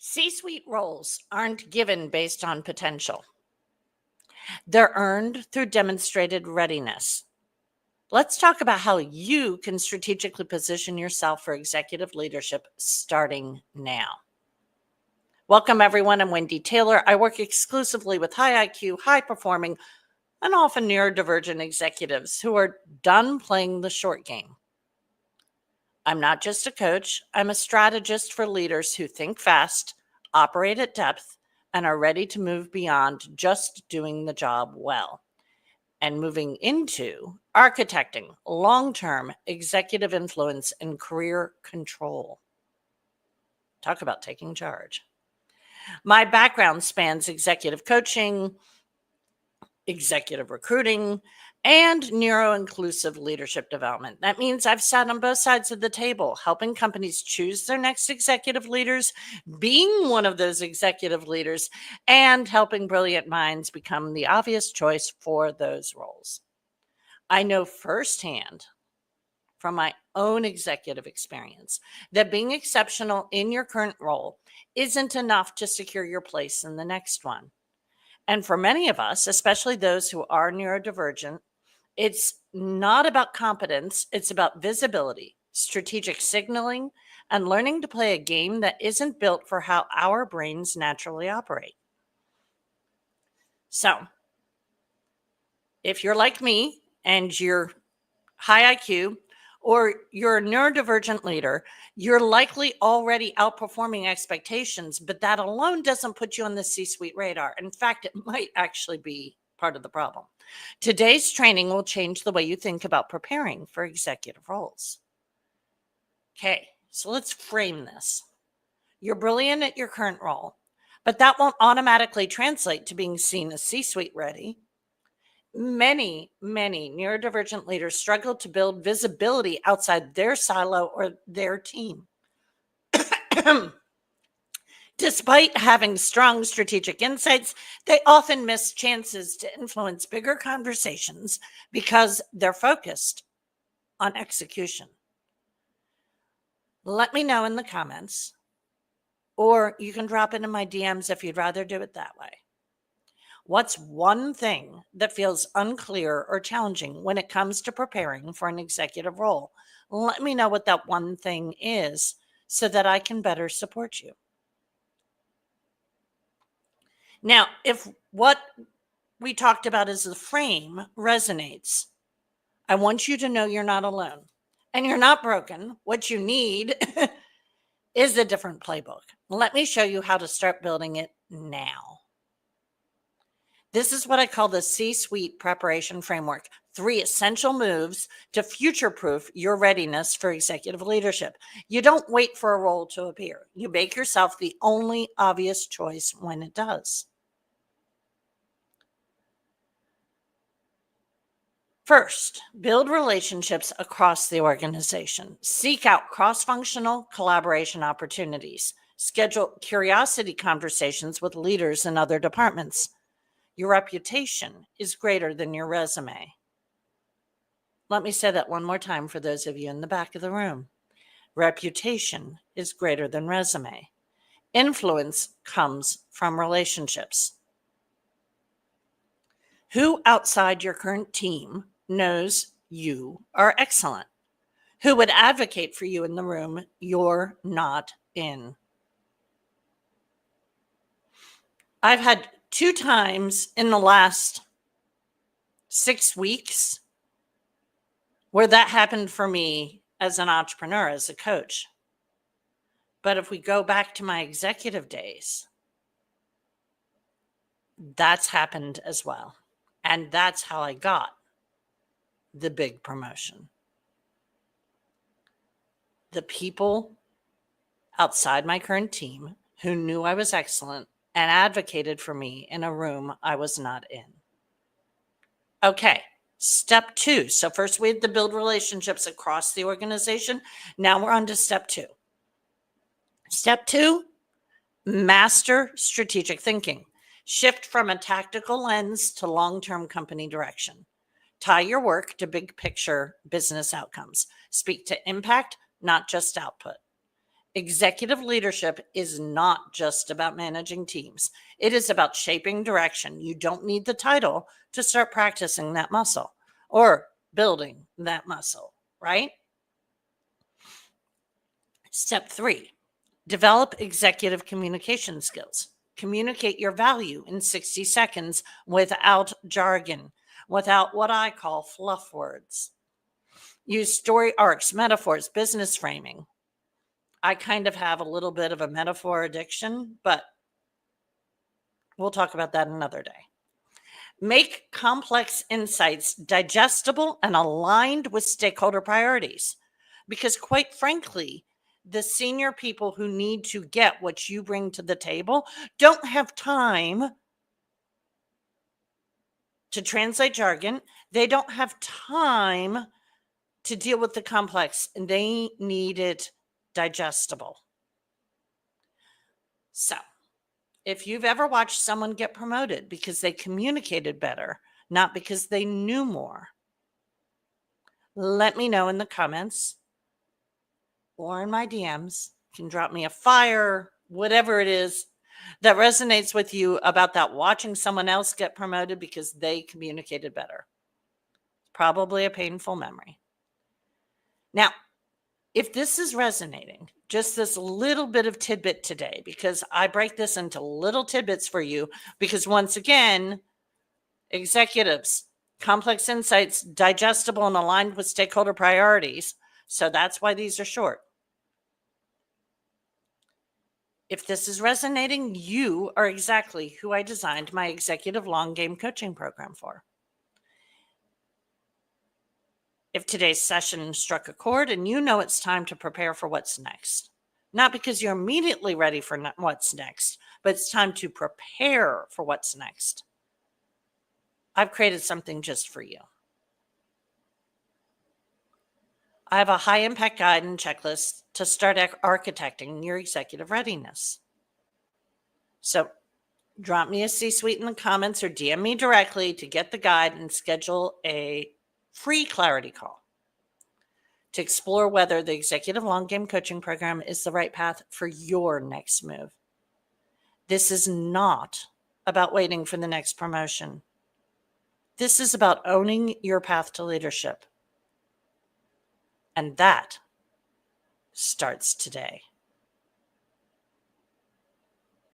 C-suite roles aren't given based on potential. They're earned through demonstrated readiness. Let's talk about how you can strategically position yourself for executive leadership starting now. Welcome, everyone. I'm Wendy Taylor. I work exclusively with high IQ, high performing, and often neurodivergent executives who are done playing the short game. I'm not just a coach, I'm a strategist for leaders who think fast, operate at depth, and are ready to move beyond just doing the job well and moving into architecting long-term executive influence and career control. Talk about taking charge. My background spans executive coaching, executive recruiting, and neuro-inclusive leadership development. That means I've sat on both sides of the table, helping companies choose their next executive leaders, being one of those executive leaders, and helping brilliant minds become the obvious choice for those roles. I know firsthand from my own executive experience that being exceptional in your current role isn't enough to secure your place in the next one. And for many of us, especially those who are neurodivergent, it's not about competence, it's about visibility, strategic signaling, and learning to play a game that isn't built for how our brains naturally operate. So, if you're like me and you're high IQ, or you're a neurodivergent leader, you're likely already outperforming expectations, but that alone doesn't put you on the C-suite radar. In fact, it might actually be part of the problem. Today's training will change the way you think about preparing for executive roles. Okay, so let's frame this. You're brilliant at your current role, but that won't automatically translate to being seen as C-suite ready. Many neurodivergent leaders struggle to build visibility outside their silo or their team. Despite having strong strategic insights, they often miss chances to influence bigger conversations because they're focused on execution. Let me know in the comments, or you can drop it in my DMs if you'd rather do it that way. What's one thing that feels unclear or challenging when it comes to preparing for an executive role? Let me know what that one thing is so that I can better support you. Now, if what we talked about as the frame resonates, I want you to know you're not alone and you're not broken. What you need is a different playbook. Let me show you how to start building it now. This is what I call the C-suite preparation framework. 3 essential moves to future-proof your readiness for executive leadership. You don't wait for a role to appear. You make yourself the only obvious choice when it does. First, build relationships across the organization. Seek out cross-functional collaboration opportunities. Schedule curiosity conversations with leaders in other departments. Your reputation is greater than your resume. Let me say that one more time for those of you in the back of the room. Reputation is greater than resume. Influence comes from relationships. Who outside your current team knows you are excellent? Who would advocate for you in the room you're not in? I've had 2 times in the last 6 weeks where that happened for me as an entrepreneur, as a coach. But if we go back to my executive days, that's happened as well. And that's how I got the big promotion. The people outside my current team who knew I was excellent and advocated for me in a room I was not in. Okay, step 2. So first we had to build relationships across the organization. Now we're on to step 2. Step 2, master strategic thinking. Shift from a tactical lens to long-term company direction. Tie your work to big picture business outcomes. Speak to impact, not just output. Executive leadership is not just about managing teams. It is about shaping direction. You don't need the title to start practicing that muscle or building that muscle, right? Step 3, develop executive communication skills. Communicate your value in 60 seconds without jargon, without what I call fluff words. Use story arcs, metaphors, business framing. I kind of have a little bit of a metaphor addiction, but we'll talk about that another day. Make complex insights digestible and aligned with stakeholder priorities. Because, quite frankly, the senior people who need to get what you bring to the table don't have time to translate jargon. They don't have time to deal with the complex, and they need it digestible. So, if you've ever watched someone get promoted because they communicated better, not because they knew more, let me know in the comments or in my DMs. You can drop me a fire, whatever it is that resonates with you about that watching someone else get promoted because they communicated better. Probably a painful memory. Now, if this is resonating, just this little bit of tidbit today, because I break this into little tidbits for you, because once again, executives, complex insights, digestible and aligned with stakeholder priorities. So that's why these are short. If this is resonating, you are exactly who I designed my executive long game coaching program for. If today's session struck a chord and you know it's time to prepare for what's next, not because you're immediately ready for what's next, but it's time to prepare for what's next, I've created something just for you. I have a high impact guide and checklist to start architecting your executive readiness. So drop me a C-suite in the comments or DM me directly to get the guide and schedule a free clarity call to explore whether the Executive Long Game Coaching Program is the right path for your next move. This is not about waiting for the next promotion. This is about owning your path to leadership. And that starts today.